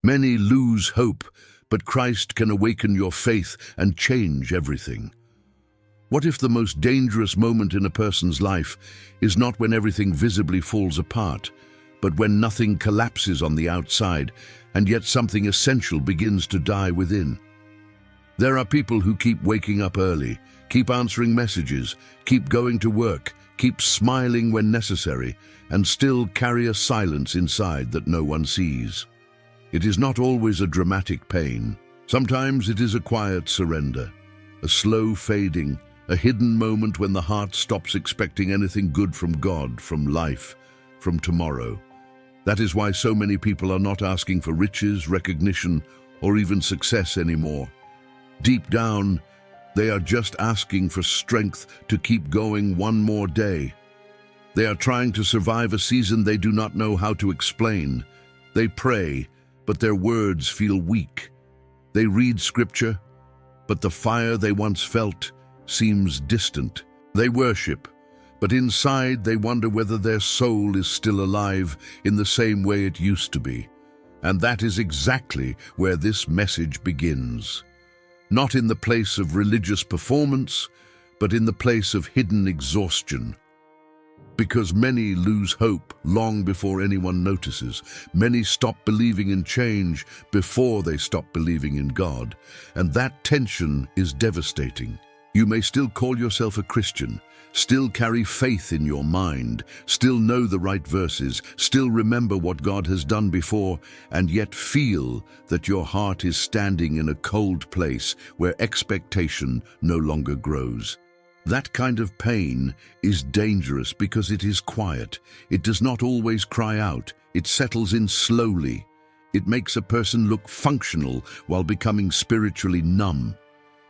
Many lose hope, but Christ can awaken your faith and change everything. What if the most dangerous moment in a person's life is not when everything visibly falls apart, but when nothing collapses on the outside, and yet something essential begins to die within? There are people who keep waking up early, keep answering messages, keep going to work, keep smiling when necessary, and still carry a silence inside that no one sees. It is not always a dramatic pain. Sometimes it is a quiet surrender, a slow fading, a hidden moment when the heart stops expecting anything good from God, from life, from tomorrow. That is why so many people are not asking for riches, recognition, or even success anymore. Deep down, they are just asking for strength to keep going one more day. They are trying to survive a season they do not know how to explain. They pray, but their words feel weak. They read scripture, but the fire they once felt seems distant. They worship, but inside they wonder whether their soul is still alive in the same way it used to be. And that is exactly where this message begins. Not in the place of religious performance, but in the place of hidden exhaustion. Because many lose hope long before anyone notices. Many stop believing in change before they stop believing in God. And that tension is devastating. You may still call yourself a Christian, still carry faith in your mind, still know the right verses, still remember what God has done before, and yet feel that your heart is standing in a cold place where expectation no longer grows. That kind of pain is dangerous because it is quiet. It does not always cry out. It settles in slowly. It makes a person look functional while becoming spiritually numb.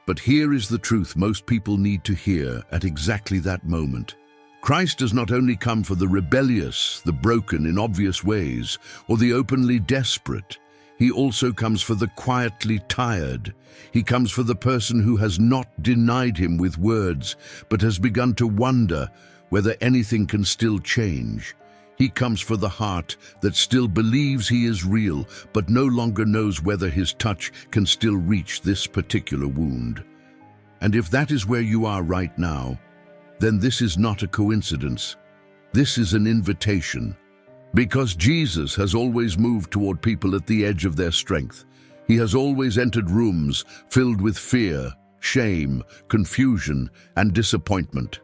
But here is the truth most people need to hear at exactly that moment. Christ does not only come for the rebellious, the broken in obvious ways, or the openly desperate. He also comes for the quietly tired. He comes for the person who has not denied him with words, but has begun to wonder whether anything can still change. He comes for the heart that still believes he is real, but no longer knows whether his touch can still reach this particular wound. And if that is where you are right now, then this is not a coincidence. This is an invitation. Because Jesus has always moved toward people at the edge of their strength. He has always entered rooms filled with fear, shame, confusion, and disappointment.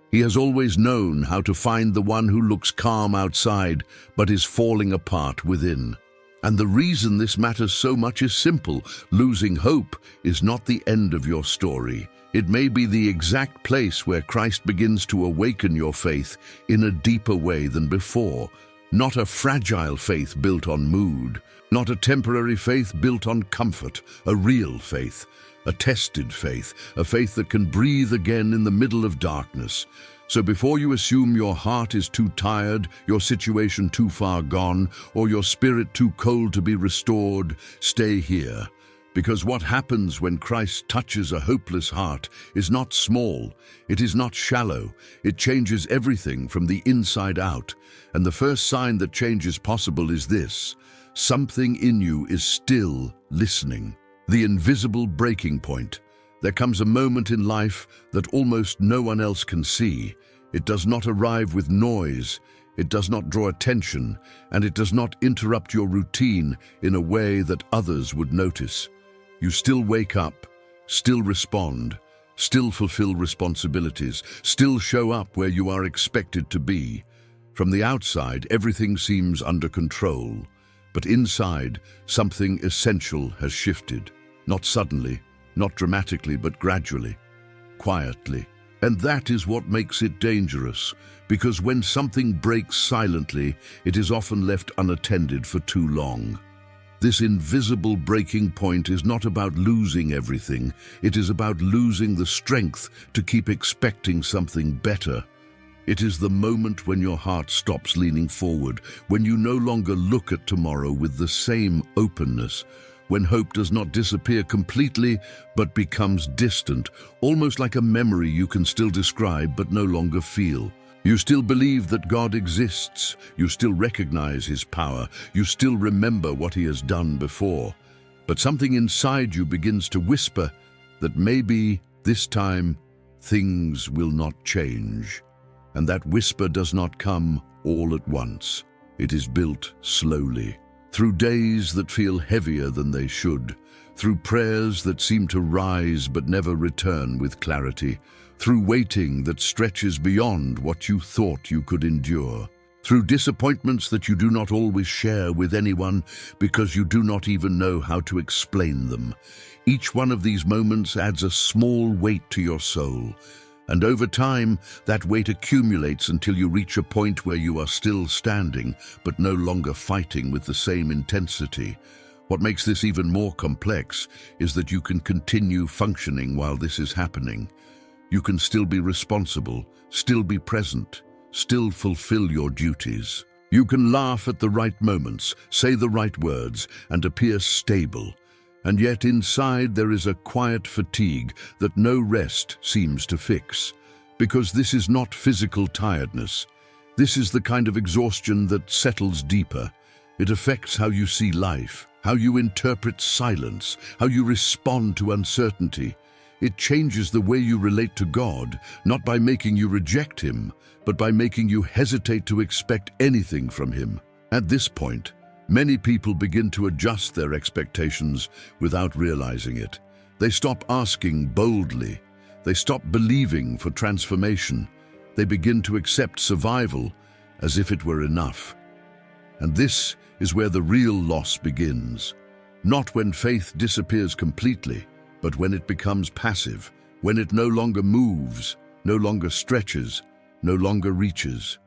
He has always known how to find the one who looks calm outside but is falling apart within. And the reason this matters so much is simple. Losing hope is not the end of your story. It may be the exact place where Christ begins to awaken your faith in a deeper way than before. Not a fragile faith built on mood, not a temporary faith built on comfort, a real faith, a tested faith, a faith that can breathe again in the middle of darkness. So before you assume your heart is too tired, your situation too far gone, or your spirit too cold to be restored, stay here. Because what happens when Christ touches a hopeless heart is not small, it is not shallow, it changes everything from the inside out. And the first sign that change is possible is this: something in you is still listening. The invisible breaking point. There comes a moment in life that almost no one else can see. It does not arrive with noise, it does not draw attention, and it does not interrupt your routine in a way that others would notice. You still wake up, still respond, still fulfill responsibilities, still show up where you are expected to be. From the outside, everything seems under control, but inside, something essential has shifted. Not suddenly, not dramatically, but gradually, quietly. And that is what makes it dangerous, because when something breaks silently, it is often left unattended for too long. This invisible breaking point is not about losing everything, it is about losing the strength to keep expecting something better. It is the moment when your heart stops leaning forward, when you no longer look at tomorrow with the same openness, when hope does not disappear completely but becomes distant, almost like a memory you can still describe but no longer feel. You still believe that God exists. You still recognize His power. You still remember what He has done before. But something inside you begins to whisper that maybe this time things will not change. And that whisper does not come all at once. It is built slowly, through days that feel heavier than they should, through prayers that seem to rise but never return with clarity, through waiting that stretches beyond what you thought you could endure, through disappointments that you do not always share with anyone because you do not even know how to explain them. Each one of these moments adds a small weight to your soul, and over time, that weight accumulates until you reach a point where you are still standing, but no longer fighting with the same intensity. What makes this even more complex is that you can continue functioning while this is happening. You can still be responsible, still be present, still fulfill your duties. You can laugh at the right moments, say the right words, and appear stable. And yet inside there is a quiet fatigue that no rest seems to fix. Because this is not physical tiredness. This is the kind of exhaustion that settles deeper. It affects how you see life, how you interpret silence, how you respond to uncertainty. It changes the way you relate to God, not by making you reject Him, but by making you hesitate to expect anything from Him. At this point, many people begin to adjust their expectations without realizing it. They stop asking boldly. They stop believing for transformation. They begin to accept survival as if it were enough. And this is where the real loss begins. Not when faith disappears completely, but when it becomes passive, when it no longer moves, no longer stretches, no longer reaches.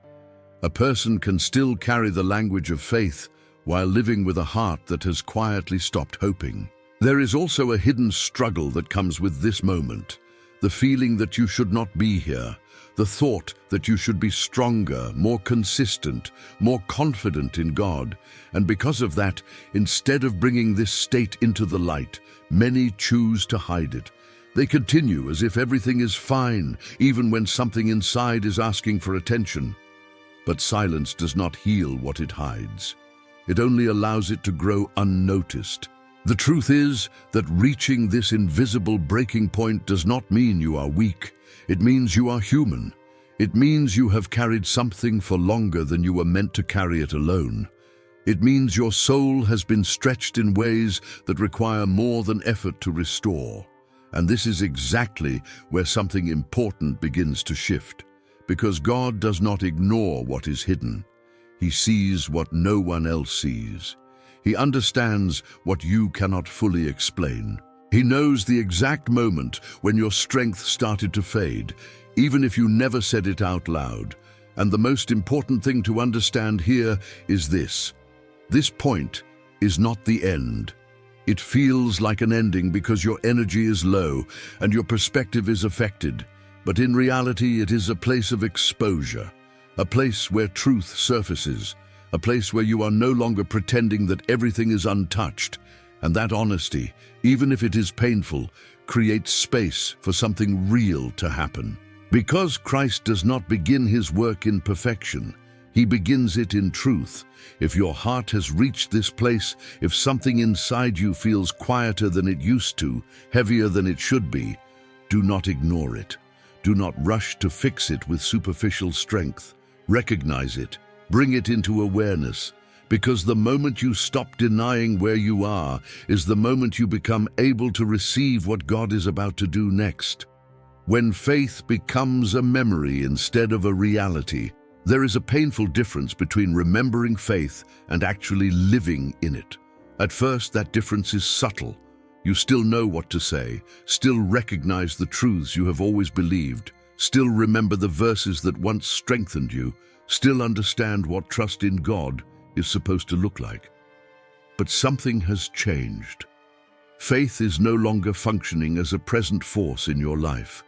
A person can still carry the language of faith while living with a heart that has quietly stopped hoping. There is also a hidden struggle that comes with this moment. The feeling that you should not be here. The thought that you should be stronger, more consistent, more confident in God. And because of that, instead of bringing this state into the light, many choose to hide it. They continue as if everything is fine, even when something inside is asking for attention. But silence does not heal what it hides. It only allows it to grow unnoticed. The truth is that reaching this invisible breaking point does not mean you are weak. It means you are human. It means you have carried something for longer than you were meant to carry it alone. It means your soul has been stretched in ways that require more than effort to restore. And this is exactly where something important begins to shift. Because God does not ignore what is hidden. He sees what no one else sees. He understands what you cannot fully explain. He knows the exact moment when your strength started to fade, even if you never said it out loud. And the most important thing to understand here is this. This point is not the end. It feels like an ending because your energy is low and your perspective is affected. But in reality, it is a place of exposure. A place where truth surfaces, a place where you are no longer pretending that everything is untouched, and that honesty, even if it is painful, creates space for something real to happen. Because Christ does not begin His work in perfection, He begins it in truth. If your heart has reached this place, if something inside you feels quieter than it used to, heavier than it should be, do not ignore it. Do not rush to fix it with superficial strength. Recognize it, bring it into awareness, because the moment you stop denying where you are is the moment you become able to receive what God is about to do next. When faith becomes a memory instead of a reality, there is a painful difference between remembering faith and actually living in it. At first, that difference is subtle. You still know what to say, still recognize the truths you have always believed, still remember the verses that once strengthened you, still understand what trust in God is supposed to look like. But something has changed. Faith is no longer functioning as a present force in your life.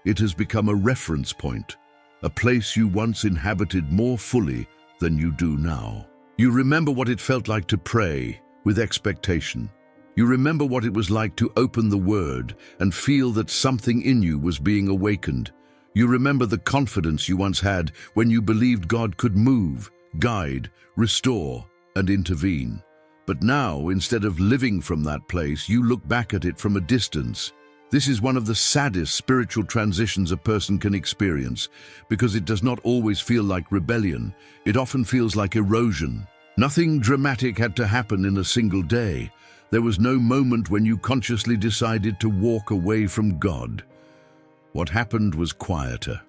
It has become a reference point, a place you once inhabited more fully than you do now. You remember what it felt like to pray with expectation. You remember what it was like to open the Word and feel that something in you was being awakened. You remember the confidence you once had when you believed God could move, guide, restore, and intervene. But now, instead of living from that place, you look back at it from a distance. This is one of the saddest spiritual transitions a person can experience, because it does not always feel like rebellion. It often feels like erosion. Nothing dramatic had to happen in a single day. There was no moment when you consciously decided to walk away from God. What happened was quieter.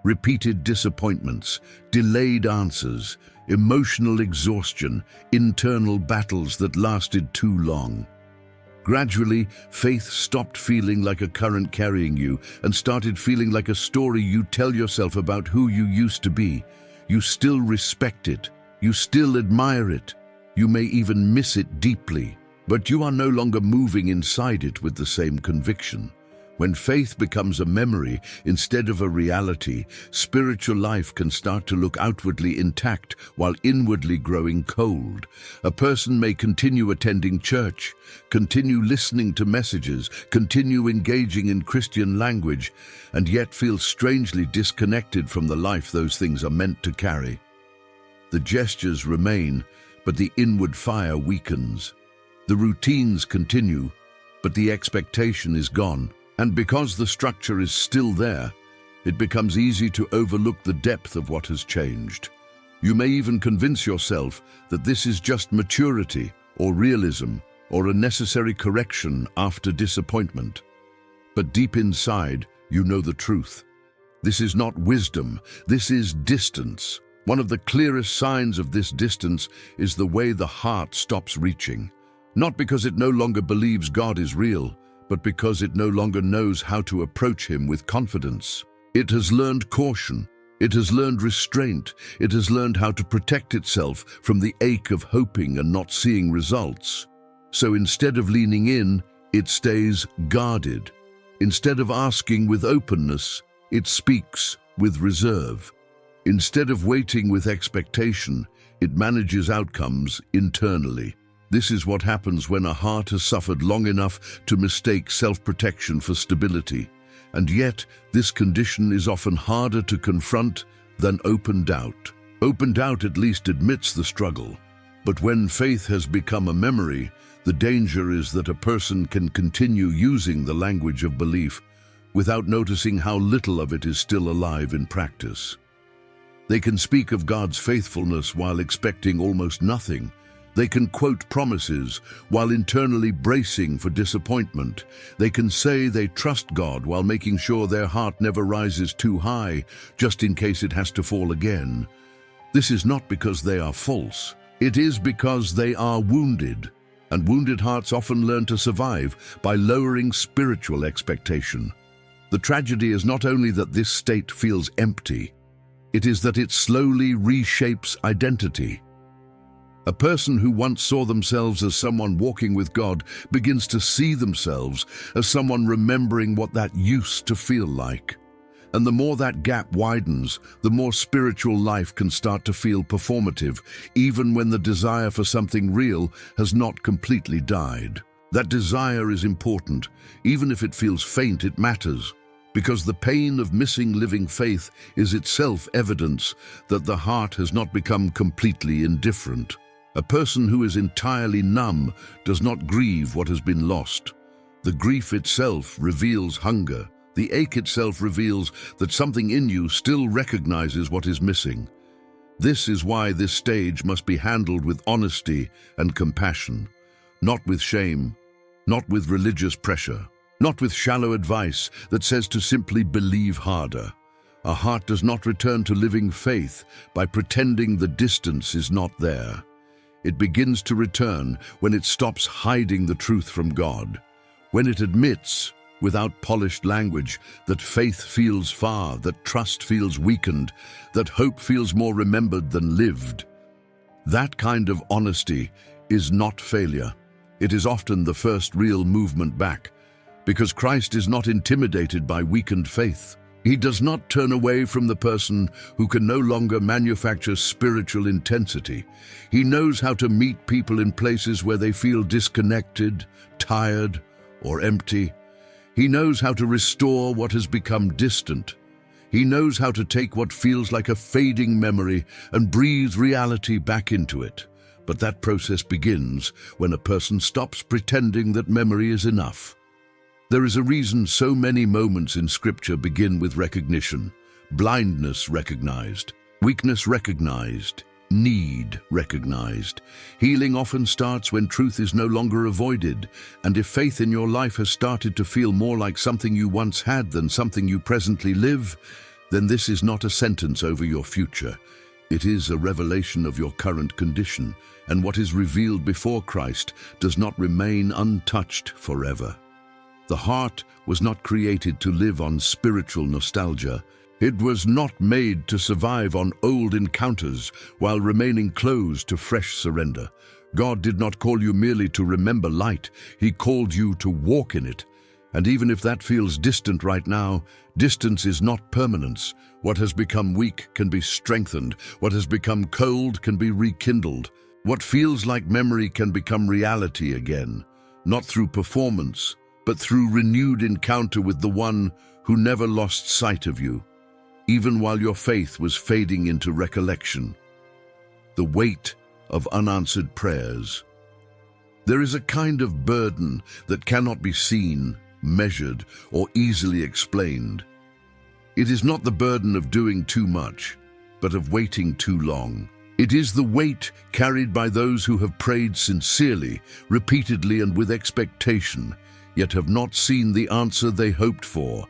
Repeated disappointments, delayed answers, emotional exhaustion, internal battles that lasted too long. Gradually, faith stopped feeling like a current carrying you and started feeling like a story you tell yourself about who you used to be. You still respect it. You still admire it. You may even miss it deeply, but you are no longer moving inside it with the same conviction. When faith becomes a memory instead of a reality, spiritual life can start to look outwardly intact while inwardly growing cold. A person may continue attending church, continue listening to messages, continue engaging in Christian language, and yet feel strangely disconnected from the life those things are meant to carry. The gestures remain, but the inward fire weakens. The routines continue, but the expectation is gone. And because the structure is still there, it becomes easy to overlook the depth of what has changed. You may even convince yourself that this is just maturity or realism or a necessary correction after disappointment. But deep inside, you know the truth. This is not wisdom, this is distance. One of the clearest signs of this distance is the way the heart stops reaching. Not because it no longer believes God is real, but because it no longer knows how to approach him with confidence. It has learned caution, it has learned restraint, it has learned how to protect itself from the ache of hoping and not seeing results. So instead of leaning in, it stays guarded. Instead of asking with openness, it speaks with reserve. Instead of waiting with expectation, it manages outcomes internally. This is what happens when a heart has suffered long enough to mistake self-protection for stability. And yet, this condition is often harder to confront than open doubt. Open doubt at least admits the struggle. But when faith has become a memory, the danger is that a person can continue using the language of belief without noticing how little of it is still alive in practice. They can speak of God's faithfulness while expecting almost nothing. They can quote promises while internally bracing for disappointment. They can say they trust God while making sure their heart never rises too high, just in case it has to fall again. This is not because they are false. It is because they are wounded. And wounded hearts often learn to survive by lowering spiritual expectation. The tragedy is not only that this state feels empty, it is that it slowly reshapes identity. A person who once saw themselves as someone walking with God begins to see themselves as someone remembering what that used to feel like. And the more that gap widens, the more spiritual life can start to feel performative, even when the desire for something real has not completely died. That desire is important. Even if it feels faint, it matters. Because the pain of missing living faith is itself evidence that the heart has not become completely indifferent. A person who is entirely numb does not grieve what has been lost. The grief itself reveals hunger. The ache itself reveals that something in you still recognizes what is missing. This is why this stage must be handled with honesty and compassion, not with shame, not with religious pressure, not with shallow advice that says to simply believe harder. A heart does not return to living faith by pretending the distance is not there. It begins to return when it stops hiding the truth from God, when it admits, without polished language, that faith feels far, that trust feels weakened, that hope feels more remembered than lived. That kind of honesty is not failure. It is often the first real movement back, because Christ is not intimidated by weakened faith. He does not turn away from the person who can no longer manufacture spiritual intensity. He knows how to meet people in places where they feel disconnected, tired, or empty. He knows how to restore what has become distant. He knows how to take what feels like a fading memory and breathe reality back into it. But that process begins when a person stops pretending that memory is enough. There is a reason so many moments in Scripture begin with recognition. Blindness recognized, weakness recognized, need recognized. Healing often starts when truth is no longer avoided, and if faith in your life has started to feel more like something you once had than something you presently live, then this is not a sentence over your future. It is a revelation of your current condition, and what is revealed before Christ does not remain untouched forever. The heart was not created to live on spiritual nostalgia. It was not made to survive on old encounters while remaining closed to fresh surrender. God did not call you merely to remember light. He called you to walk in it. And even if that feels distant right now, distance is not permanence. What has become weak can be strengthened. What has become cold can be rekindled. What feels like memory can become reality again, not through performance, but through renewed encounter with the one who never lost sight of you, even while your faith was fading into recollection. The weight of unanswered prayers. There is a kind of burden that cannot be seen, measured, or easily explained. It is not the burden of doing too much, but of waiting too long. It is the weight carried by those who have prayed sincerely, repeatedly, and with expectation, yet have not seen the answer they hoped for.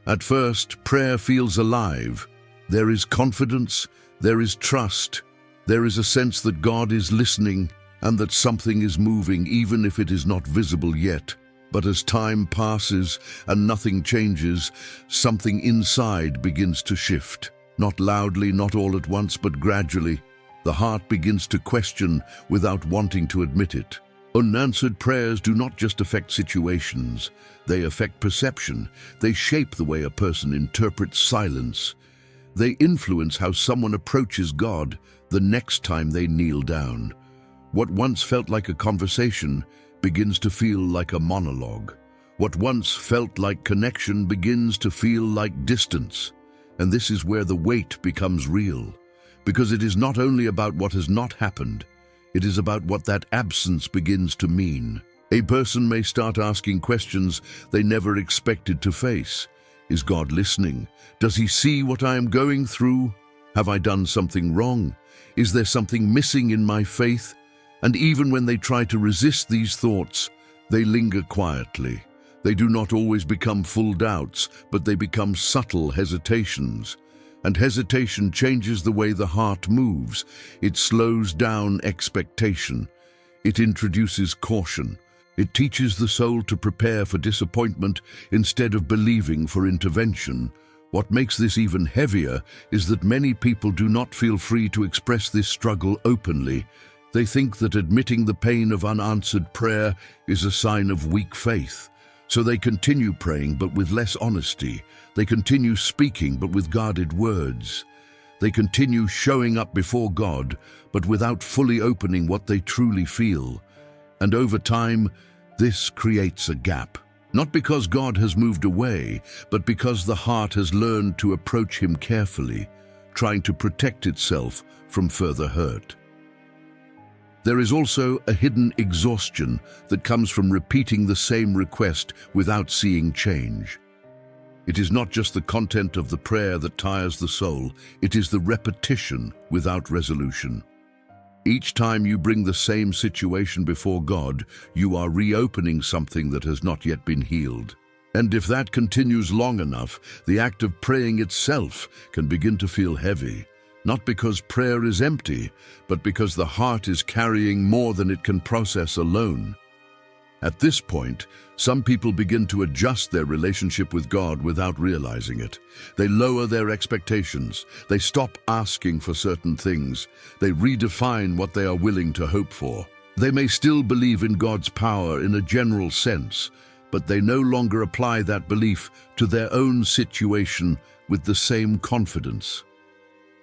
At first, prayer feels alive. There is confidence, there is trust, there is a sense that God is listening and that something is moving, even if it is not visible yet. But as time passes and nothing changes, something inside begins to shift. Not loudly, not all at once, but gradually. The heart begins to question without wanting to admit it. Unanswered prayers do not just affect situations. They affect perception. They shape the way a person interprets silence. They influence how someone approaches God the next time they kneel down. What once felt like a conversation begins to feel like a monologue. What once felt like connection begins to feel like distance. And this is where the weight becomes real. Because it is not only about what has not happened, it is about what that absence begins to mean. A person may start asking questions they never expected to face. Is God listening? Does He see what I am going through? Have I done something wrong? Is there something missing in my faith? And even when they try to resist these thoughts, they linger quietly. They do not always become full doubts, but they become subtle hesitations. And hesitation changes the way the heart moves. It slows down expectation. It introduces caution. It teaches the soul to prepare for disappointment instead of believing for intervention. What makes this even heavier is that many people do not feel free to express this struggle openly. They think that admitting the pain of unanswered prayer is a sign of weak faith. So they continue praying, but with less honesty. They continue speaking, but with guarded words. They continue showing up before God, but without fully opening what they truly feel. And over time, this creates a gap. Not because God has moved away, but because the heart has learned to approach Him carefully, trying to protect itself from further hurt. There is also a hidden exhaustion that comes from repeating the same request without seeing change. It is not just the content of the prayer that tires the soul, it is the repetition without resolution. Each time you bring the same situation before God, you are reopening something that has not yet been healed. And if that continues long enough, the act of praying itself can begin to feel heavy. Not because prayer is empty, but because the heart is carrying more than it can process alone. At this point, some people begin to adjust their relationship with God without realizing it. They lower their expectations. They stop asking for certain things. They redefine what they are willing to hope for. They may still believe in God's power in a general sense, but they no longer apply that belief to their own situation with the same confidence.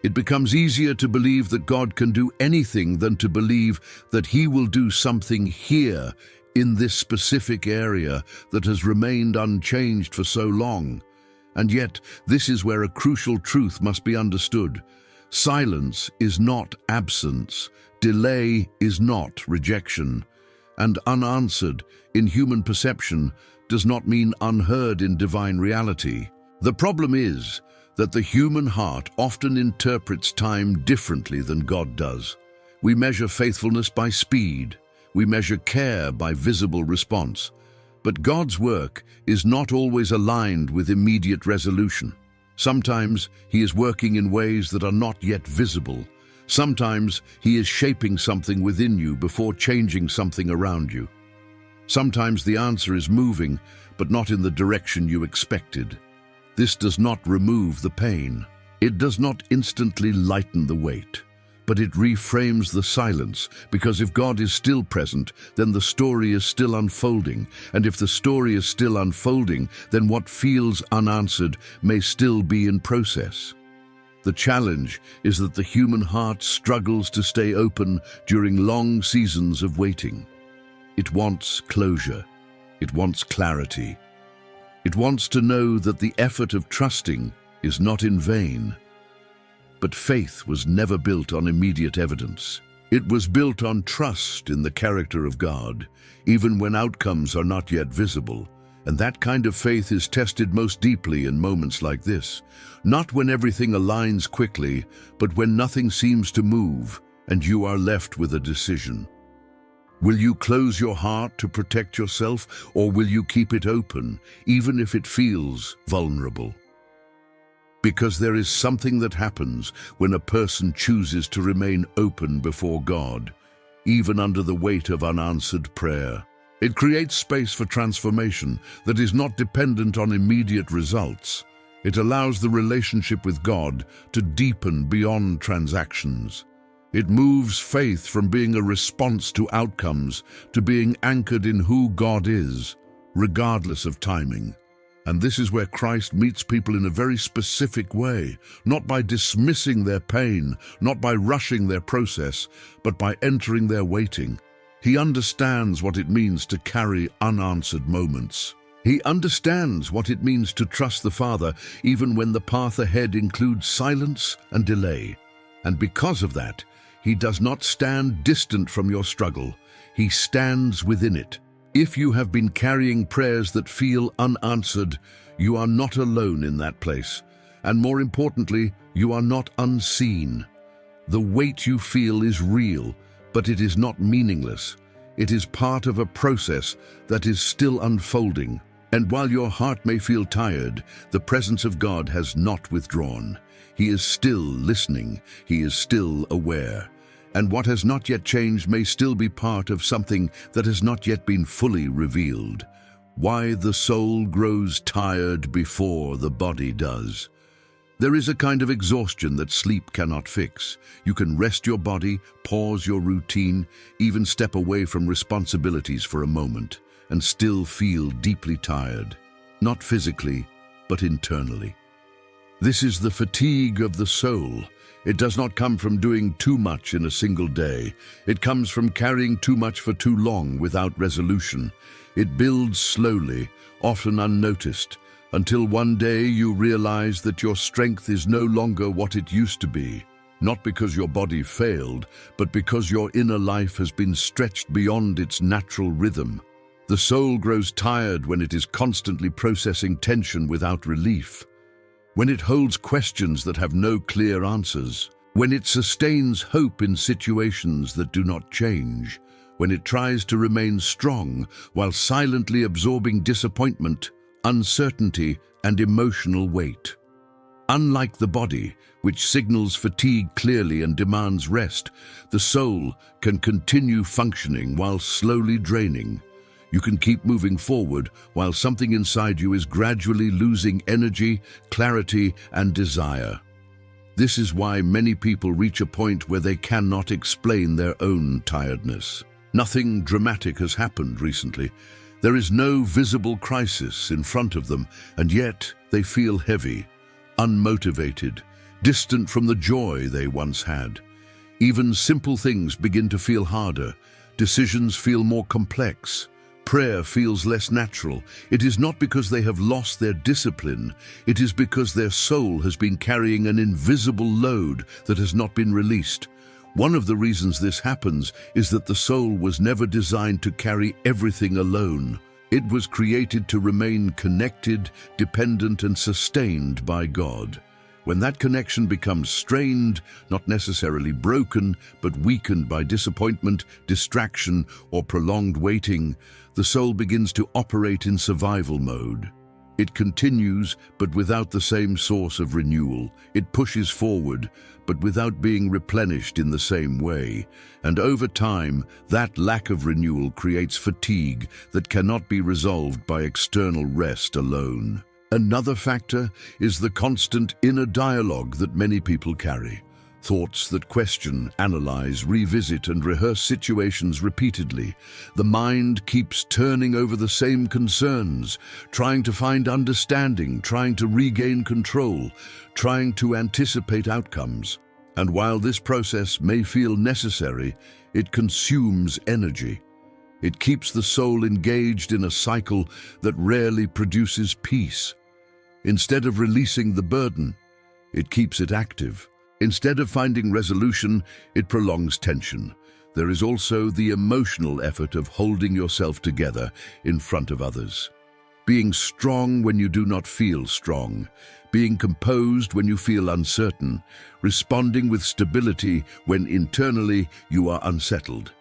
It becomes easier to believe that God can do anything than to believe that He will do something here in this specific area that has remained unchanged for so long. And yet, this is where a crucial truth must be understood. Silence is not absence, delay is not rejection, and unanswered in human perception does not mean unheard in divine reality. The problem is that the human heart often interprets time differently than God does. We measure faithfulness by speed, we measure care by visible response, but God's work is not always aligned with immediate resolution. Sometimes He is working in ways that are not yet visible. Sometimes He is shaping something within you before changing something around you. Sometimes the answer is moving, but not in the direction you expected. This does not remove the pain. It does not instantly lighten the weight, but it reframes the silence, because if God is still present, then the story is still unfolding. And if the story is still unfolding, then what feels unanswered may still be in process. The challenge is that the human heart struggles to stay open during long seasons of waiting. It wants closure. It wants clarity. It wants to know that the effort of trusting is not in vain. But faith was never built on immediate evidence. It was built on trust in the character of God, even when outcomes are not yet visible. And that kind of faith is tested most deeply in moments like this. Not when everything aligns quickly, but when nothing seems to move and you are left with a decision. Will you close your heart to protect yourself, or will you keep it open, even if it feels vulnerable? Because there is something that happens when a person chooses to remain open before God, even under the weight of unanswered prayer. It creates space for transformation that is not dependent on immediate results. It allows the relationship with God to deepen beyond transactions. It moves faith from being a response to outcomes to being anchored in who God is, regardless of timing. And this is where Christ meets people in a very specific way, not by dismissing their pain, not by rushing their process, but by entering their waiting. He understands what it means to carry unanswered moments. He understands what it means to trust the Father, even when the path ahead includes silence and delay. And because of that, He does not stand distant from your struggle. He stands within it. If you have been carrying prayers that feel unanswered, you are not alone in that place. And more importantly, you are not unseen. The weight you feel is real, but it is not meaningless. It is part of a process that is still unfolding. And while your heart may feel tired, the presence of God has not withdrawn. He is still listening. He is still aware. And what has not yet changed may still be part of something that has not yet been fully revealed. Why the soul grows tired before the body does. There is a kind of exhaustion that sleep cannot fix. You can rest your body, pause your routine, even step away from responsibilities for a moment, and still feel deeply tired. Not physically, but internally. This is the fatigue of the soul. It does not come from doing too much in a single day. It comes from carrying too much for too long without resolution. It builds slowly, often unnoticed, until one day you realize that your strength is no longer what it used to be. Not because your body failed, but because your inner life has been stretched beyond its natural rhythm. The soul grows tired when it is constantly processing tension without relief. When it holds questions that have no clear answers, when it sustains hope in situations that do not change, when it tries to remain strong while silently absorbing disappointment, uncertainty, and emotional weight. Unlike the body, which signals fatigue clearly and demands rest, the soul can continue functioning while slowly draining. You can keep moving forward while something inside you is gradually losing energy, clarity, and desire. This is why many people reach a point where they cannot explain their own tiredness. Nothing dramatic has happened recently. There is no visible crisis in front of them, and yet they feel heavy, unmotivated, distant from the joy they once had. Even simple things begin to feel harder. Decisions feel more complex. prayer feels less natural, it is not because they have lost their discipline, it is because their soul has been carrying an invisible load that has not been released. One of the reasons this happens is that the soul was never designed to carry everything alone. It was created to remain connected, dependent, and sustained by God. When that connection becomes strained, not necessarily broken, but weakened by disappointment, distraction, or prolonged waiting, the soul begins to operate in survival mode. It continues, but without the same source of renewal. It pushes forward, but without being replenished in the same way. And over time, that lack of renewal creates fatigue that cannot be resolved by external rest alone. Another factor is the constant inner dialogue that many people carry. Thoughts that question, analyze, revisit, and rehearse situations repeatedly. The mind keeps turning over the same concerns, trying to find understanding, trying to regain control, trying to anticipate outcomes. And while this process may feel necessary, it consumes energy. It keeps the soul engaged in a cycle that rarely produces peace. Instead of releasing the burden, it keeps it active. Instead of finding resolution, it prolongs tension. There is also the emotional effort of holding yourself together in front of others. Being strong when you do not feel strong. Being composed when you feel uncertain. Responding with stability when internally you are unsettled.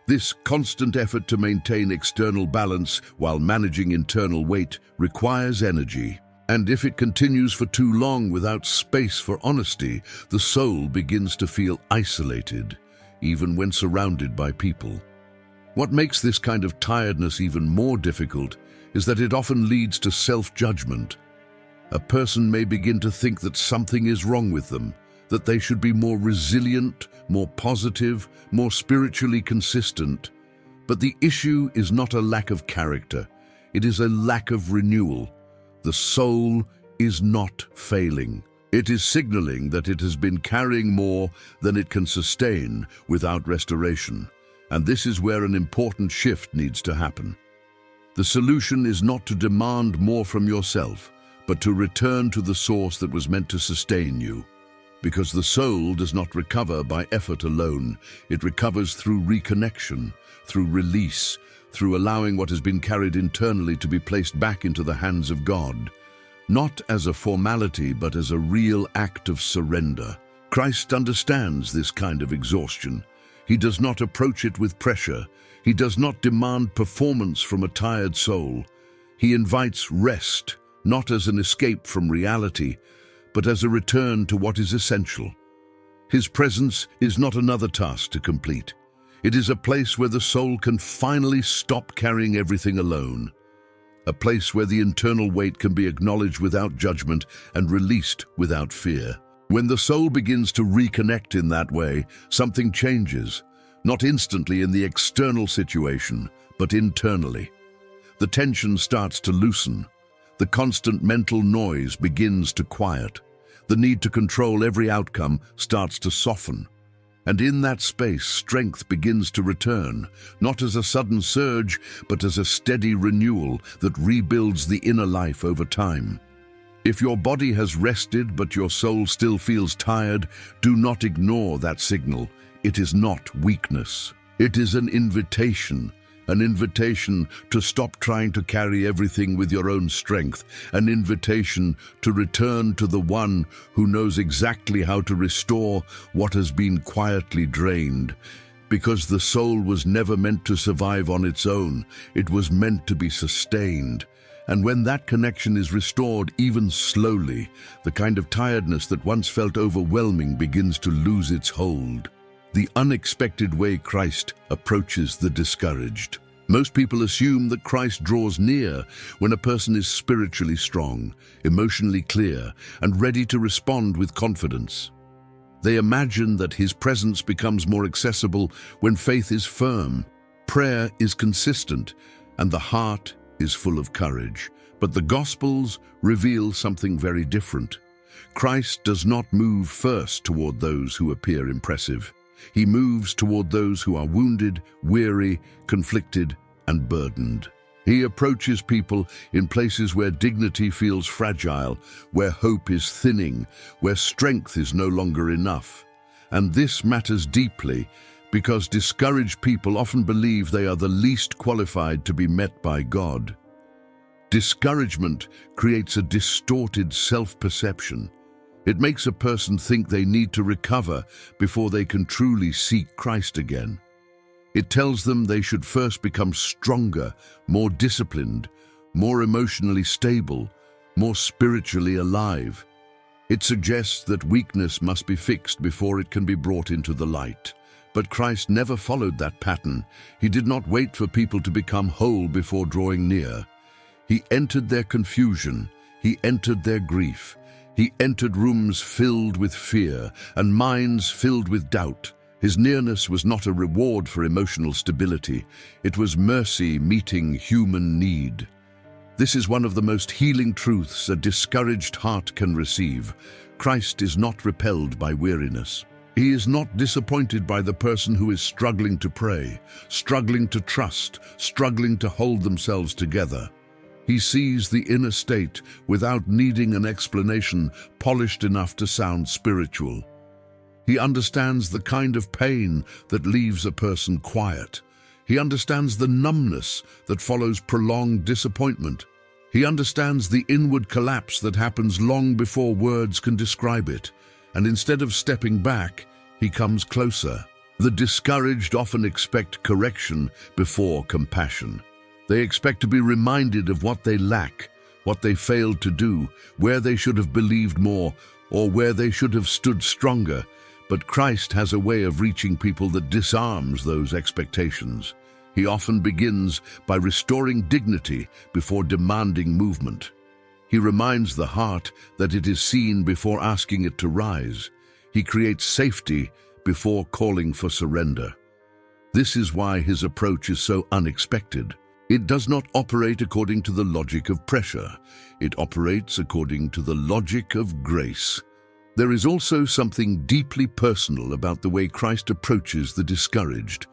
This constant effort to maintain external balance while managing internal weight requires energy. And if it continues for too long without space for honesty, the soul begins to feel isolated, even when surrounded by people. What makes this kind of tiredness even more difficult is that it often leads to self-judgment. A person may begin to think that something is wrong with them, that they should be more resilient, more positive, more spiritually consistent. But the issue is not a lack of character, it is a lack of renewal. The soul is not failing. It is signaling that it has been carrying more than it can sustain without restoration. And this is where an important shift needs to happen. The solution is not to demand more from yourself, but to return to the source that was meant to sustain you. Because the soul does not recover by effort alone. It recovers through reconnection, through release, through allowing what has been carried internally to be placed back into the hands of God. Not as a formality, but as a real act of surrender. Christ understands this kind of exhaustion. He does not approach it with pressure. He does not demand performance from a tired soul. He invites rest, not as an escape from reality, but as a return to what is essential. His presence is not another task to complete. It is a place where the soul can finally stop carrying everything alone. A place where the internal weight can be acknowledged without judgment and released without fear. When the soul begins to reconnect in that way, something changes, not instantly in the external situation, but internally. The tension starts to loosen. The constant mental noise begins to quiet. The need to control every outcome starts to soften. And in that space, strength begins to return, not as a sudden surge, but as a steady renewal that rebuilds the inner life over time. If your body has rested but your soul still feels tired, do not ignore that signal. It is not weakness. It is an invitation to stop trying to carry everything with your own strength, an invitation to return to the one who knows exactly how to restore what has been quietly drained. Because the soul was never meant to survive on its own, it was meant to be sustained. And when that connection is restored, even slowly, the kind of tiredness that once felt overwhelming begins to lose its hold. The unexpected way Christ approaches the discouraged. Most people assume that Christ draws near when a person is spiritually strong, emotionally clear, and ready to respond with confidence. They imagine that his presence becomes more accessible when faith is firm, prayer is consistent, and the heart is full of courage. But the Gospels reveal something very different. Christ does not move first toward those who appear impressive. He moves toward those who are wounded, weary, conflicted, and burdened. He approaches people in places where dignity feels fragile, where hope is thinning, where strength is no longer enough. And this matters deeply because discouraged people often believe they are the least qualified to be met by God. Discouragement creates a distorted self-perception. It makes a person think they need to recover before they can truly seek Christ again. It tells them they should first become stronger, more disciplined, more emotionally stable, more spiritually alive. It suggests that weakness must be fixed before it can be brought into the light. But Christ never followed that pattern. He did not wait for people to become whole before drawing near. He entered their confusion. He entered their grief. He entered rooms filled with fear and minds filled with doubt. His nearness was not a reward for emotional stability. It was mercy meeting human need. This is one of the most healing truths a discouraged heart can receive. Christ is not repelled by weariness. He is not disappointed by the person who is struggling to pray, struggling to trust, struggling to hold themselves together. He sees the inner state without needing an explanation polished enough to sound spiritual. He understands the kind of pain that leaves a person quiet. He understands the numbness that follows prolonged disappointment. He understands the inward collapse that happens long before words can describe it. And instead of stepping back, he comes closer. The discouraged often expect correction before compassion. They expect to be reminded of what they lack, what they failed to do, where they should have believed more, or where they should have stood stronger. But Christ has a way of reaching people that disarms those expectations. He often begins by restoring dignity before demanding movement. He reminds the heart that it is seen before asking it to rise. He creates safety before calling for surrender. This is why his approach is so unexpected. It does not operate according to the logic of pressure. It operates according to the logic of grace. There is also something deeply personal about the way Christ approaches the discouraged.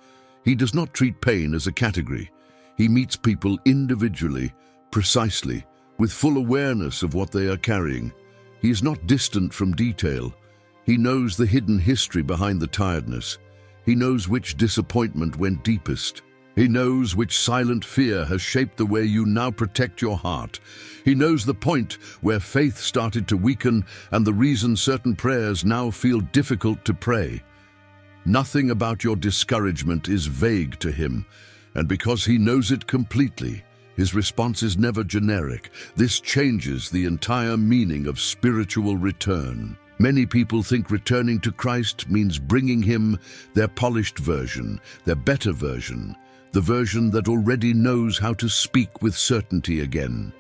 He does not treat pain as a category. He meets people individually, precisely, with full awareness of what they are carrying. He is not distant from detail. He knows the hidden history behind the tiredness. He knows which disappointment went deepest. He knows which silent fear has shaped the way you now protect your heart. He knows the point where faith started to weaken and the reason certain prayers now feel difficult to pray. Nothing about your discouragement is vague to him, and because he knows it completely, his response is never generic. This changes the entire meaning of spiritual return. Many people think returning to Christ means bringing him their polished version, their better version, the version that already knows how to speak with certainty again.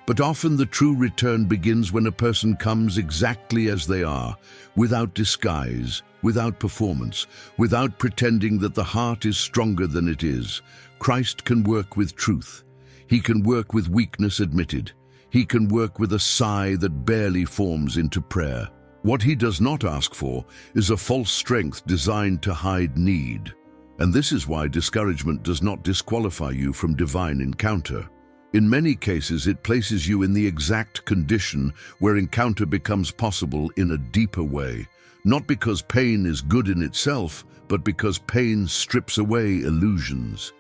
But often the true return begins when a person comes exactly as they are, without disguise, without performance, without pretending that the heart is stronger than it is. Christ can work with truth. He can work with weakness admitted. He can work with a sigh that barely forms into prayer. What he does not ask for is a false strength designed to hide need. And this is why discouragement does not disqualify you from divine encounter. In many cases, it places you in the exact condition where encounter becomes possible in a deeper way, not because pain is good in itself, but because pain strips away illusions.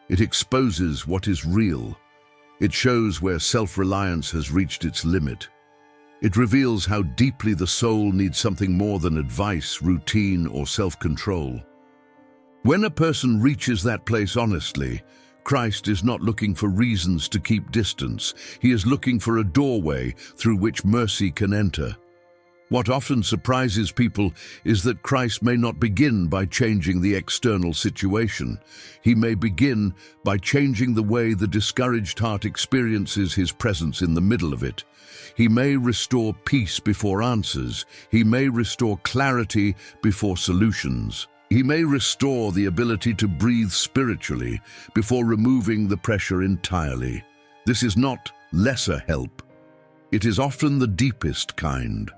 It exposes what is real. It shows where self-reliance has reached its limit. It reveals how deeply the soul needs something more than advice, routine, or self-control. When a person reaches that place honestly, Christ is not looking for reasons to keep distance. He is looking for a doorway through which mercy can enter. What often surprises people is that Christ may not begin by changing the external situation. He may begin by changing the way the discouraged heart experiences his presence in the middle of it. He may restore peace before answers. He may restore clarity before solutions. He may restore the ability to breathe spiritually before removing the pressure entirely. This is not lesser help. It is often the deepest kind.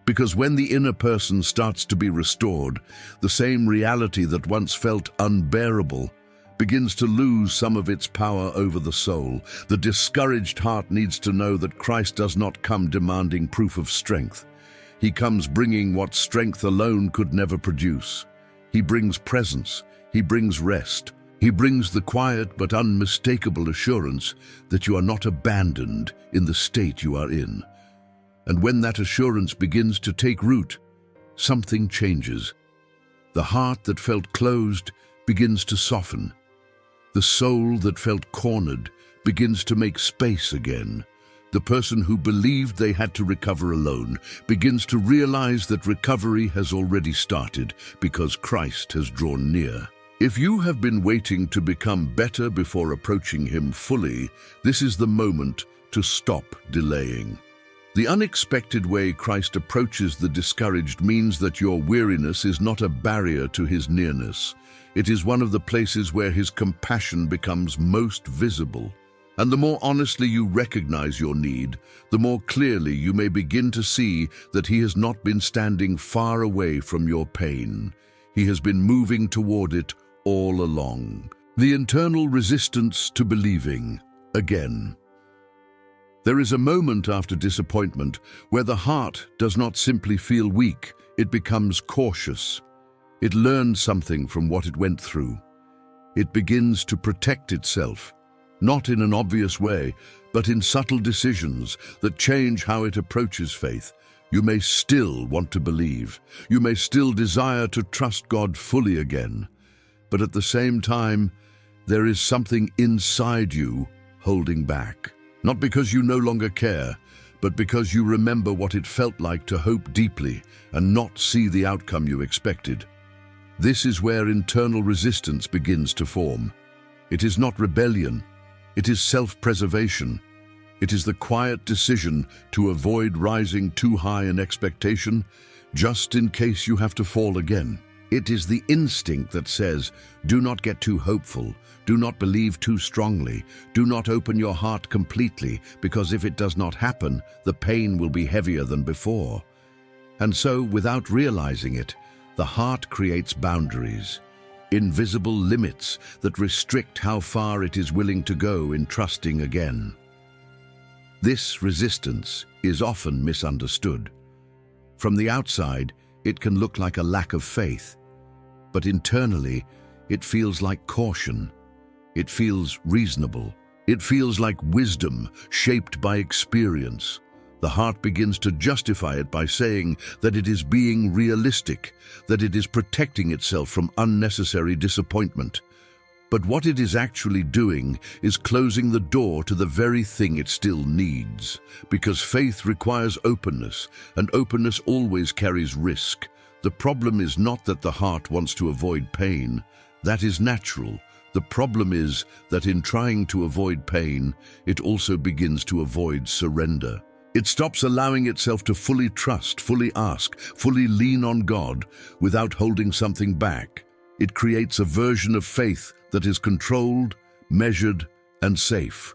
Because when the inner person starts to be restored, the same reality that once felt unbearable begins to lose some of its power over the soul. The discouraged heart needs to know that Christ does not come demanding proof of strength. He comes bringing what strength alone could never produce. He brings presence. He brings rest. He brings the quiet but unmistakable assurance that you are not abandoned in the state you are in. And when that assurance begins to take root, something changes. The heart that felt closed begins to soften. The soul that felt cornered begins to make space again. The person who believed they had to recover alone begins to realize that recovery has already started because Christ has drawn near. If you have been waiting to become better before approaching Him fully, this is the moment to stop delaying. The unexpected way Christ approaches the discouraged means that your weariness is not a barrier to His nearness. It is one of the places where His compassion becomes most visible. And the more honestly you recognize your need, the more clearly you may begin to see that He has not been standing far away from your pain. He has been moving toward it all along. The internal resistance to believing again. There is a moment after disappointment where the heart does not simply feel weak, it becomes cautious. It learns something from what it went through. It begins to protect itself, not in an obvious way, but in subtle decisions that change how it approaches faith. You may still want to believe. You may still desire to trust God fully again. But at the same time, there is something inside you holding back. Not because you no longer care, but because you remember what it felt like to hope deeply and not see the outcome you expected. This is where internal resistance begins to form. It is not rebellion. It is self-preservation. It is the quiet decision to avoid rising too high in expectation, just in case you have to fall again. It is the instinct that says, do not get too hopeful, do not believe too strongly, do not open your heart completely, because if it does not happen, the pain will be heavier than before. And so, without realizing it, the heart creates boundaries, invisible limits that restrict how far it is willing to go in trusting again. This resistance is often misunderstood. From the outside, it can look like a lack of faith, but internally, it feels like caution. It feels reasonable. It feels like wisdom shaped by experience. The heart begins to justify it by saying that it is being realistic, that it is protecting itself from unnecessary disappointment. But what it is actually doing is closing the door to the very thing it still needs, because faith requires openness, and openness always carries risk. The problem is not that the heart wants to avoid pain. That is natural. The problem is that in trying to avoid pain, it also begins to avoid surrender. It stops allowing itself to fully trust, fully ask, fully lean on God without holding something back. It creates a version of faith that is controlled, measured, and safe.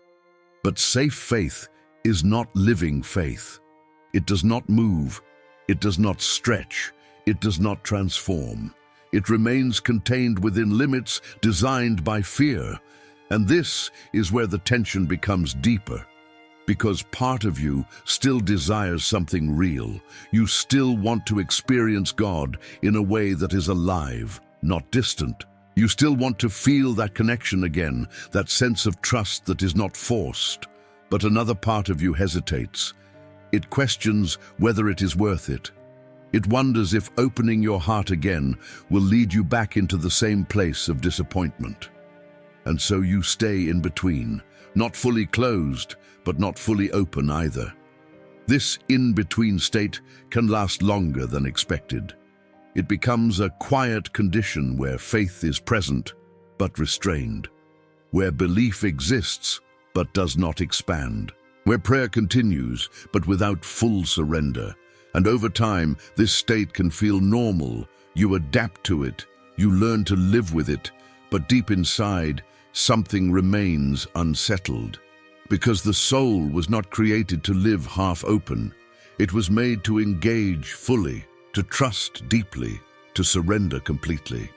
But safe faith is not living faith. It does not move. It does not stretch. It does not transform. It remains contained within limits designed by fear. And this is where the tension becomes deeper. Because part of you still desires something real. You still want to experience God in a way that is alive, not distant. You still want to feel that connection again, that sense of trust that is not forced. But another part of you hesitates. It questions whether it is worth it. It wonders if opening your heart again will lead you back into the same place of disappointment. And so you stay in between, not fully closed, but not fully open either. This in-between state can last longer than expected. It becomes a quiet condition where faith is present, but restrained, where belief exists, but does not expand, where prayer continues, but without full surrender. And over time, this state can feel normal. You adapt to it, you learn to live with it, but deep inside, something remains unsettled. Because the soul was not created to live half open. It was made to engage fully, to trust deeply, to surrender completely.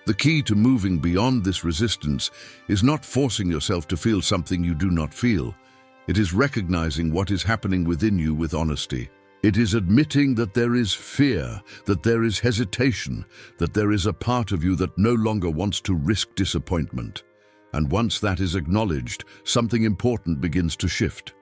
The key to moving beyond this resistance is not forcing yourself to feel something you do not feel. It is recognizing what is happening within you with honesty. It is admitting that there is fear, that there is hesitation, that there is a part of you that no longer wants to risk disappointment. And once that is acknowledged, something important begins to shift.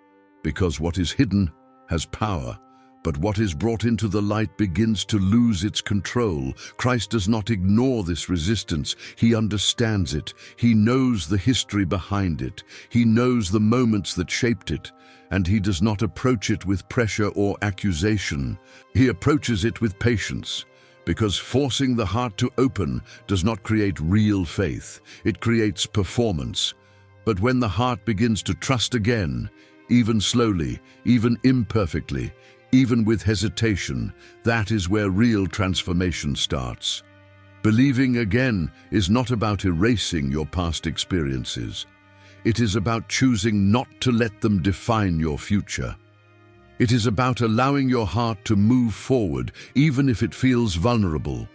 Because what is hidden has power, but what is brought into the light begins to lose its control. Christ does not ignore this resistance. He understands it. He knows the history behind it. He knows the moments that shaped it. And he does not approach it with pressure or accusation. He approaches it with patience. Because forcing the heart to open does not create real faith. It creates performance. But when the heart begins to trust again, even slowly, even imperfectly, even with hesitation, that is where real transformation starts. Believing again is not about erasing your past experiences. It is about choosing not to let them define your future. It is about allowing your heart to move forward, even if it feels vulnerable,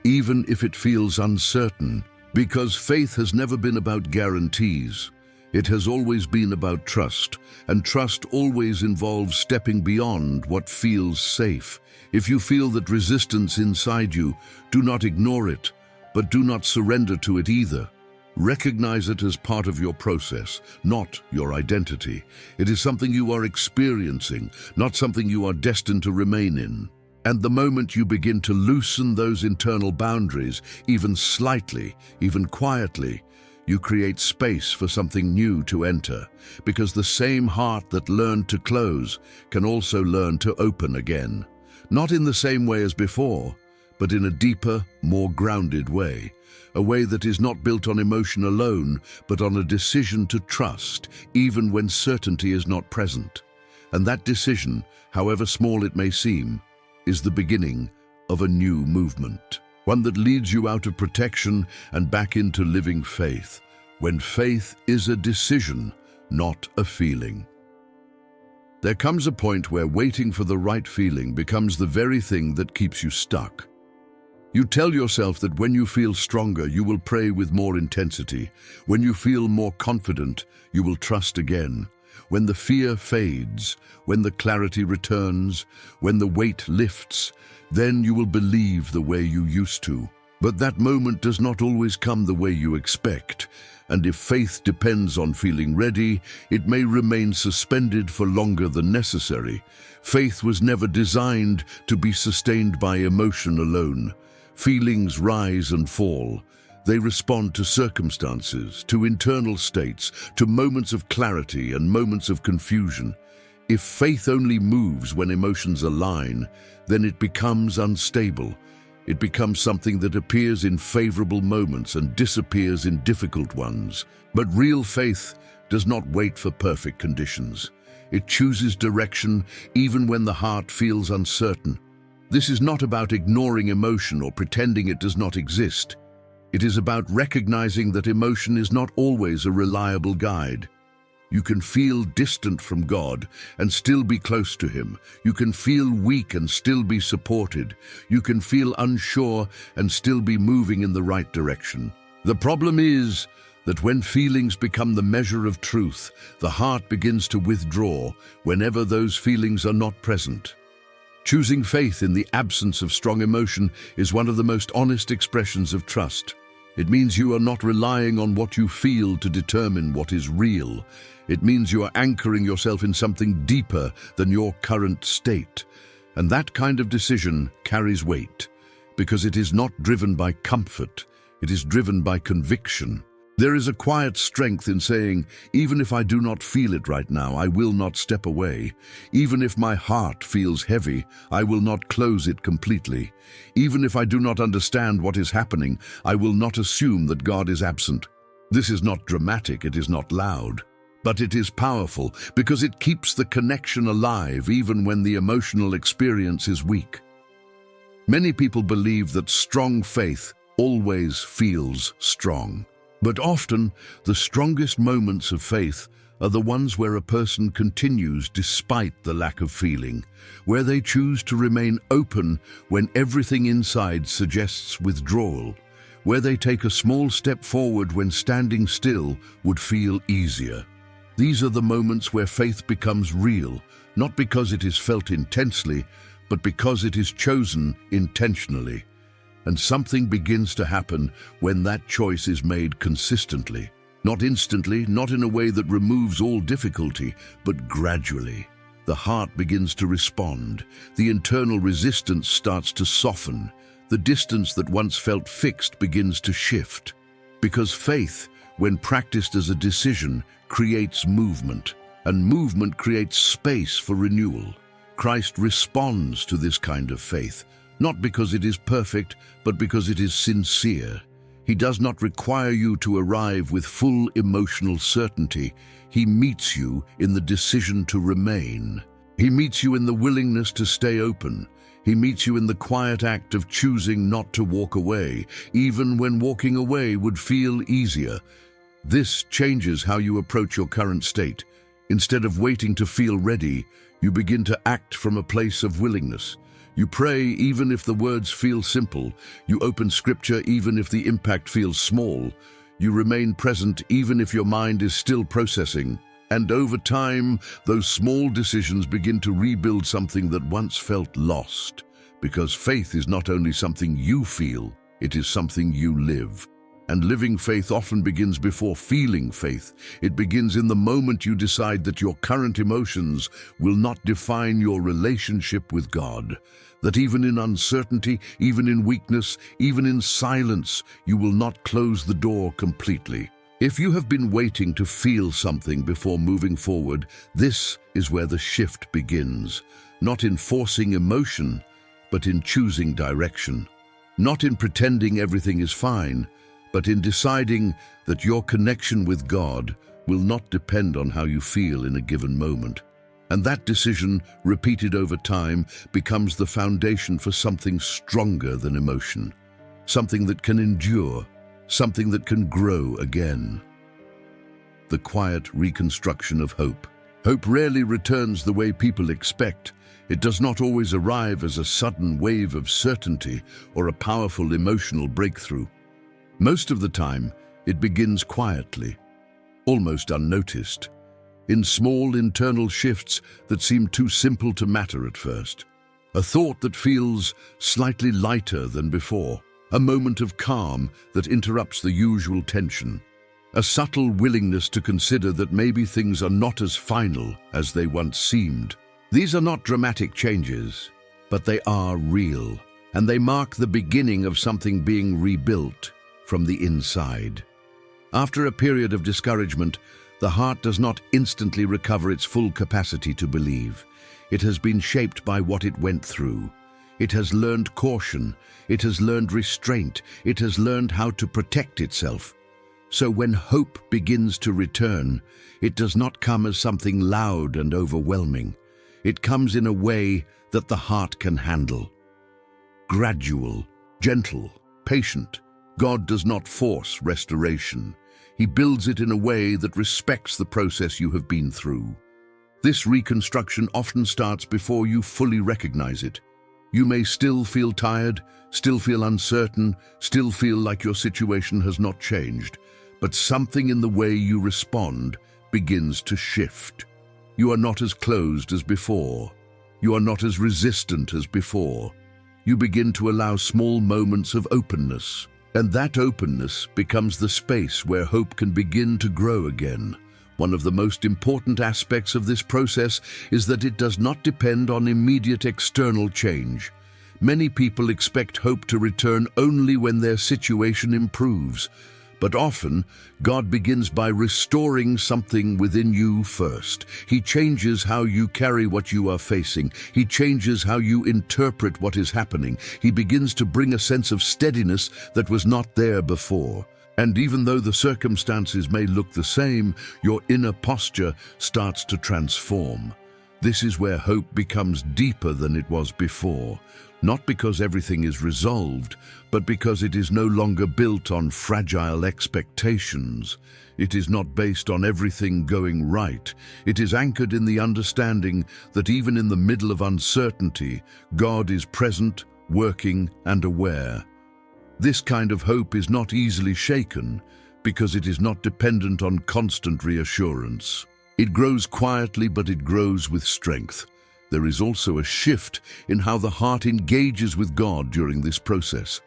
even if it feels uncertain, because faith has never been about guarantees. It has always been about trust, and trust always involves stepping beyond what feels safe. If you feel that resistance inside you, do not ignore it, but do not surrender to it either. Recognize it as part of your process, not your identity. It is something you are experiencing, not something you are destined to remain in. And the moment you begin to loosen those internal boundaries, even slightly, even quietly, you create space for something new to enter, because the same heart that learned to close can also learn to open again. Not in the same way as before, but in a deeper, more grounded way. A way that is not built on emotion alone, but on a decision to trust, even when certainty is not present. And that decision, however small it may seem, is the beginning of a new movement. One that leads you out of protection and back into living faith, when faith is a decision, not a feeling. There comes a point where waiting for the right feeling becomes the very thing that keeps you stuck. You tell yourself that when you feel stronger, you will pray with more intensity. When you feel more confident, you will trust again. When the fear fades, when the clarity returns, when the weight lifts, then you will believe the way you used to. But that moment does not always come the way you expect. And if faith depends on feeling ready, it may remain suspended for longer than necessary. Faith was never designed to be sustained by emotion alone. Feelings rise and fall. They respond to circumstances, to internal states, to moments of clarity and moments of confusion. If faith only moves when emotions align, then it becomes unstable. It becomes something that appears in favorable moments and disappears in difficult ones. But real faith does not wait for perfect conditions. It chooses direction even when the heart feels uncertain. This is not about ignoring emotion or pretending it does not exist. It is about recognizing that emotion is not always a reliable guide. You can feel distant from God and still be close to Him. You can feel weak and still be supported. You can feel unsure and still be moving in the right direction. The problem is that when feelings become the measure of truth, the heart begins to withdraw whenever those feelings are not present. Choosing faith in the absence of strong emotion is one of the most honest expressions of trust. It means you are not relying on what you feel to determine what is real. It means you are anchoring yourself in something deeper than your current state. And that kind of decision carries weight, because it is not driven by comfort, it is driven by conviction. There is a quiet strength in saying, even if I do not feel it right now, I will not step away. Even if my heart feels heavy, I will not close it completely. Even if I do not understand what is happening, I will not assume that God is absent. This is not dramatic, it is not loud, but it is powerful because it keeps the connection alive even when the emotional experience is weak. Many people believe that strong faith always feels strong. But often, the strongest moments of faith are the ones where a person continues despite the lack of feeling, where they choose to remain open when everything inside suggests withdrawal, where they take a small step forward when standing still would feel easier. These are the moments where faith becomes real, not because it is felt intensely, but because it is chosen intentionally. And something begins to happen when that choice is made consistently. Not instantly, not in a way that removes all difficulty, but gradually. The heart begins to respond. The internal resistance starts to soften. The distance that once felt fixed begins to shift. Because faith, when practiced as a decision, creates movement, and movement creates space for renewal. Christ responds to this kind of faith, not because it is perfect, but because it is sincere. He does not require you to arrive with full emotional certainty. He meets you in the decision to remain. He meets you in the willingness to stay open. He meets you in the quiet act of choosing not to walk away, even when walking away would feel easier. This changes how you approach your current state. Instead of waiting to feel ready, you begin to act from a place of willingness. You pray even if the words feel simple. You open scripture even if the impact feels small. You remain present even if your mind is still processing. And over time, those small decisions begin to rebuild something that once felt lost. Because faith is not only something you feel, it is something you live. And living faith often begins before feeling faith. It begins in the moment you decide that your current emotions will not define your relationship with God. That even in uncertainty, even in weakness, even in silence, you will not close the door completely. If you have been waiting to feel something before moving forward, this is where the shift begins. Not in forcing emotion, but in choosing direction. Not in pretending everything is fine, but in deciding that your connection with God will not depend on how you feel in a given moment. And that decision, repeated over time, becomes the foundation for something stronger than emotion. Something that can endure, something that can grow again. The quiet reconstruction of hope. Hope rarely returns the way people expect. It does not always arrive as a sudden wave of certainty or a powerful emotional breakthrough. Most of the time, it begins quietly, almost unnoticed, in small internal shifts that seem too simple to matter at first. A thought that feels slightly lighter than before, a moment of calm that interrupts the usual tension, a subtle willingness to consider that maybe things are not as final as they once seemed. These are not dramatic changes, but they are real, and they mark the beginning of something being rebuilt from the inside. After a period of discouragement, the heart does not instantly recover its full capacity to believe. It has been shaped by what it went through. It has learned caution. It has learned restraint. It has learned how to protect itself. So when hope begins to return, it does not come as something loud and overwhelming. It comes in a way that the heart can handle. Gradual, gentle, patient. God does not force restoration. He builds it in a way that respects the process you have been through. This reconstruction often starts before you fully recognize it. You may still feel tired, still feel uncertain, still feel like your situation has not changed, but something in the way you respond begins to shift. You are not as closed as before. You are not as resistant as before. You begin to allow small moments of openness. And that openness becomes the space where hope can begin to grow again. One of the most important aspects of this process is that it does not depend on immediate external change. Many people expect hope to return only when their situation improves. But often, God begins by restoring something within you first. He changes how you carry what you are facing. He changes how you interpret what is happening. He begins to bring a sense of steadiness that was not there before. And even though the circumstances may look the same, your inner posture starts to transform. This is where hope becomes deeper than it was before. Not because everything is resolved, but because it is no longer built on fragile expectations. It is not based on everything going right. It is anchored in the understanding that even in the middle of uncertainty, God is present, working, and aware. This kind of hope is not easily shaken because it is not dependent on constant reassurance. It grows quietly, but it grows with strength. There is also a shift in how the heart engages with God during this process.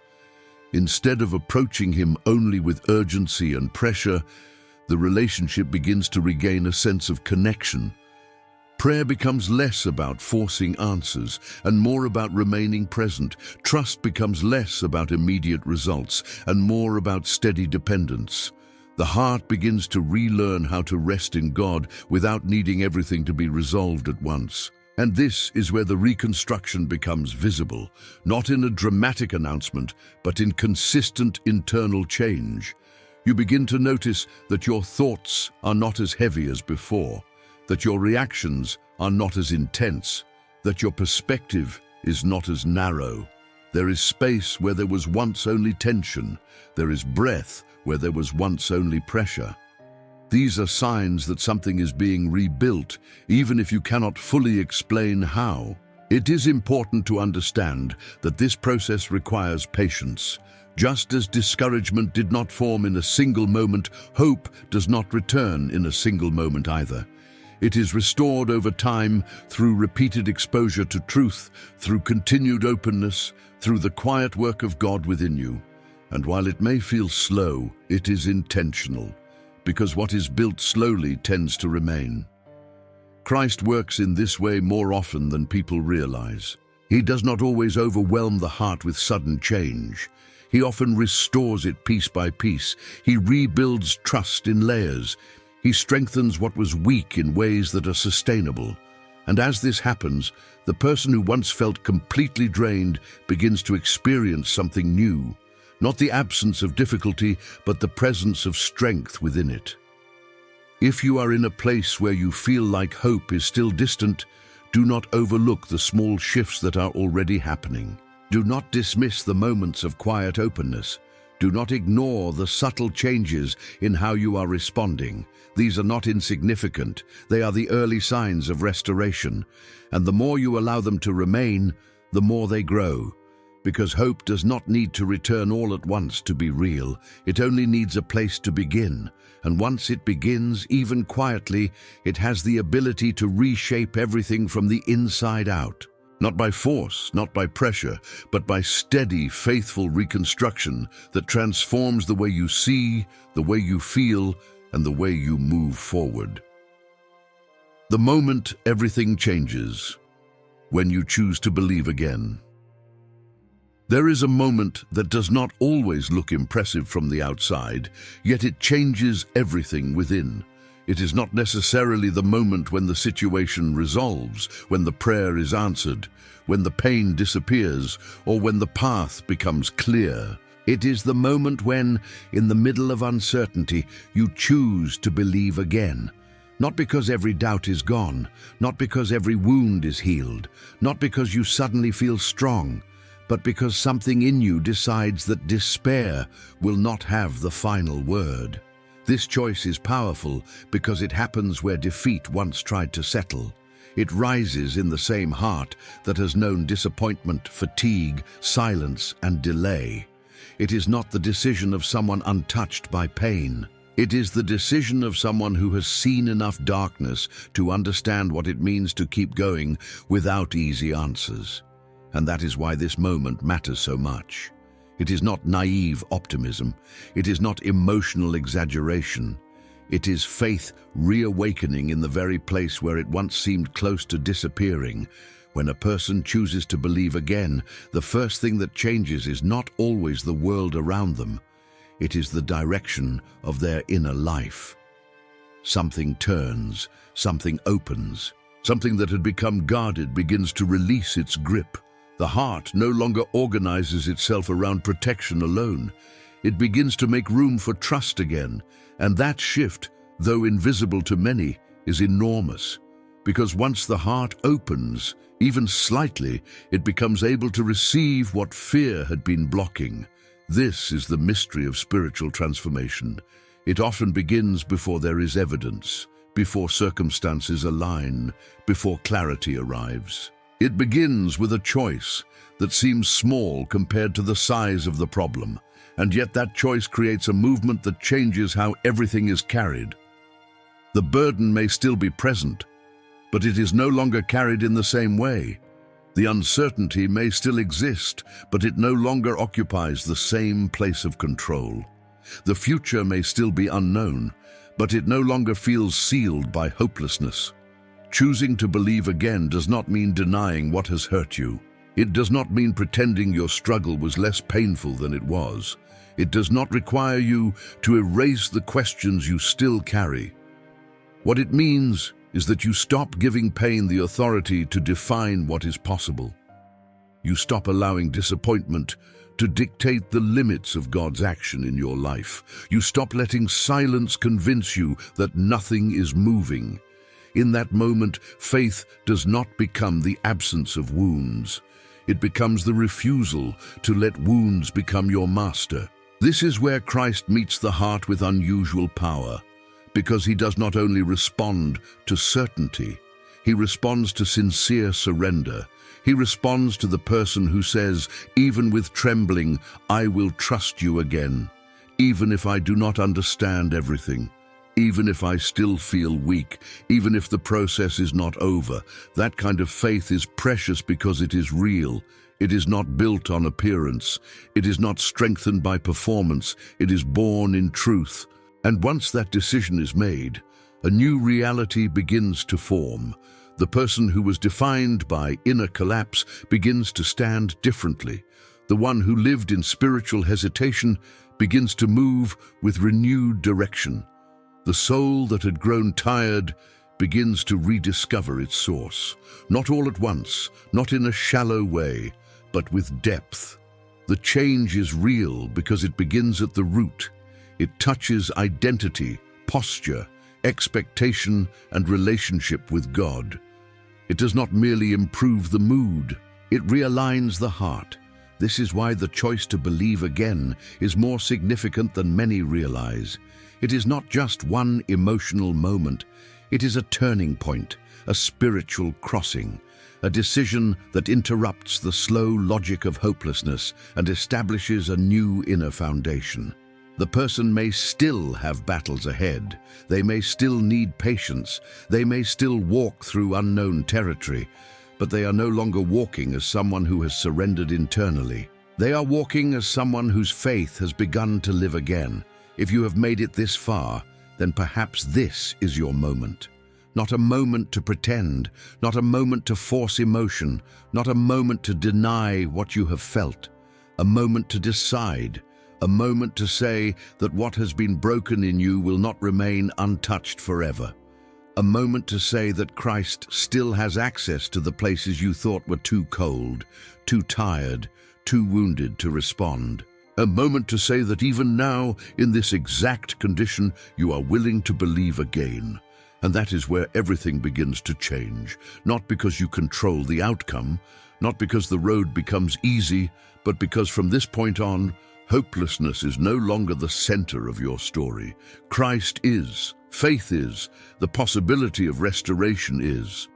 Instead of approaching Him only with urgency and pressure, the relationship begins to regain a sense of connection. Prayer becomes less about forcing answers and more about remaining present. Trust becomes less about immediate results and more about steady dependence. The heart begins to relearn how to rest in God without needing everything to be resolved at once. And this is where the reconstruction becomes visible, not in a dramatic announcement, but in consistent internal change. You begin to notice that your thoughts are not as heavy as before, that your reactions are not as intense, that your perspective is not as narrow. There is space where there was once only tension. There is breath where there was once only pressure. These are signs that something is being rebuilt, even if you cannot fully explain how. It is important to understand that this process requires patience. Just as discouragement did not form in a single moment, hope does not return in a single moment either. It is restored over time through repeated exposure to truth, through continued openness, through the quiet work of God within you. And while it may feel slow, it is intentional, because what is built slowly tends to remain. Christ works in this way more often than people realize. He does not always overwhelm the heart with sudden change. He often restores it piece by piece. He rebuilds trust in layers. He strengthens what was weak in ways that are sustainable. And as this happens, the person who once felt completely drained begins to experience something new. Not the absence of difficulty, but the presence of strength within it. If you are in a place where you feel like hope is still distant, do not overlook the small shifts that are already happening. Do not dismiss the moments of quiet openness. Do not ignore the subtle changes in how you are responding. These are not insignificant. They are the early signs of restoration. And the more you allow them to remain, the more they grow. Because hope does not need to return all at once to be real. It only needs a place to begin. And once it begins, even quietly, it has the ability to reshape everything from the inside out. Not by force, not by pressure, but by steady, faithful reconstruction that transforms the way you see, the way you feel, and the way you move forward. The moment everything changes, when you choose to believe again. There is a moment that does not always look impressive from the outside, yet it changes everything within. It is not necessarily the moment when the situation resolves, when the prayer is answered, when the pain disappears, or when the path becomes clear. It is the moment when, in the middle of uncertainty, you choose to believe again. Not because every doubt is gone, not because every wound is healed, not because you suddenly feel strong, but because something in you decides that despair will not have the final word. This choice is powerful because it happens where defeat once tried to settle. It rises in the same heart that has known disappointment, fatigue, silence, and delay. It is not the decision of someone untouched by pain. It is the decision of someone who has seen enough darkness to understand what it means to keep going without easy answers. And that is why this moment matters so much. It is not naive optimism. It is not emotional exaggeration. It is faith reawakening in the very place where it once seemed close to disappearing. When a person chooses to believe again, the first thing that changes is not always the world around them. It is the direction of their inner life. Something turns, something opens. Something that had become guarded begins to release its grip. The heart no longer organizes itself around protection alone. It begins to make room for trust again. And that shift, though invisible to many, is enormous. Because once the heart opens, even slightly, it becomes able to receive what fear had been blocking. This is the mystery of spiritual transformation. It often begins before there is evidence, before circumstances align, before clarity arrives. It begins with a choice that seems small compared to the size of the problem, and yet that choice creates a movement that changes how everything is carried. The burden may still be present, but it is no longer carried in the same way. The uncertainty may still exist, but it no longer occupies the same place of control. The future may still be unknown, but it no longer feels sealed by hopelessness. Choosing to believe again does not mean denying what has hurt you. It does not mean pretending your struggle was less painful than it was. It does not require you to erase the questions you still carry. What it means is that you stop giving pain the authority to define what is possible. You stop allowing disappointment to dictate the limits of God's action in your life. You stop letting silence convince you that nothing is moving. In that moment, faith does not become the absence of wounds. It becomes the refusal to let wounds become your master. This is where Christ meets the heart with unusual power, because he does not only respond to certainty, he responds to sincere surrender. He responds to the person who says, even with trembling, I will trust you again, even if I do not understand everything. Even if I still feel weak, even if the process is not over. That kind of faith is precious because it is real. It is not built on appearance. It is not strengthened by performance. It is born in truth. And once that decision is made, a new reality begins to form. The person who was defined by inner collapse begins to stand differently. The one who lived in spiritual hesitation begins to move with renewed direction. The soul that had grown tired begins to rediscover its source, not all at once, not in a shallow way, but with depth. The change is real because it begins at the root. It touches identity, posture, expectation, and relationship with God. It does not merely improve the mood, it realigns the heart. This is why the choice to believe again is more significant than many realize. It is not just one emotional moment. It is a turning point, a spiritual crossing, a decision that interrupts the slow logic of hopelessness and establishes a new inner foundation. The person may still have battles ahead. They may still need patience. They may still walk through unknown territory, but they are no longer walking as someone who has surrendered internally. They are walking as someone whose faith has begun to live again. If you have made it this far, then perhaps this is your moment. Not a moment to pretend, not a moment to force emotion, not a moment to deny what you have felt. A moment to decide, a moment to say that what has been broken in you will not remain untouched forever. A moment to say that Christ still has access to the places you thought were too cold, too tired, too wounded to respond. A moment to say that even now, in this exact condition, you are willing to believe again. And that is where everything begins to change. Not because you control the outcome, not because the road becomes easy, but because from this point on, hopelessness is no longer the center of your story. Christ is, faith is, the possibility of restoration is.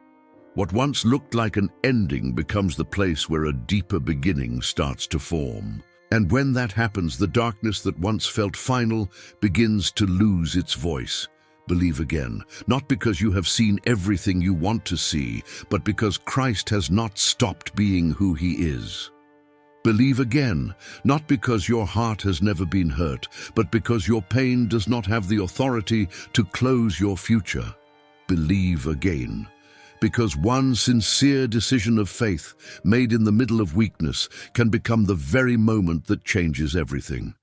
What once looked like an ending becomes the place where a deeper beginning starts to form. And when that happens, the darkness that once felt final begins to lose its voice. Believe again, not because you have seen everything you want to see, but because Christ has not stopped being who he is. Believe again, not because your heart has never been hurt, but because your pain does not have the authority to close your future. Believe again, because one sincere decision of faith made in the middle of weakness can become the very moment that changes everything.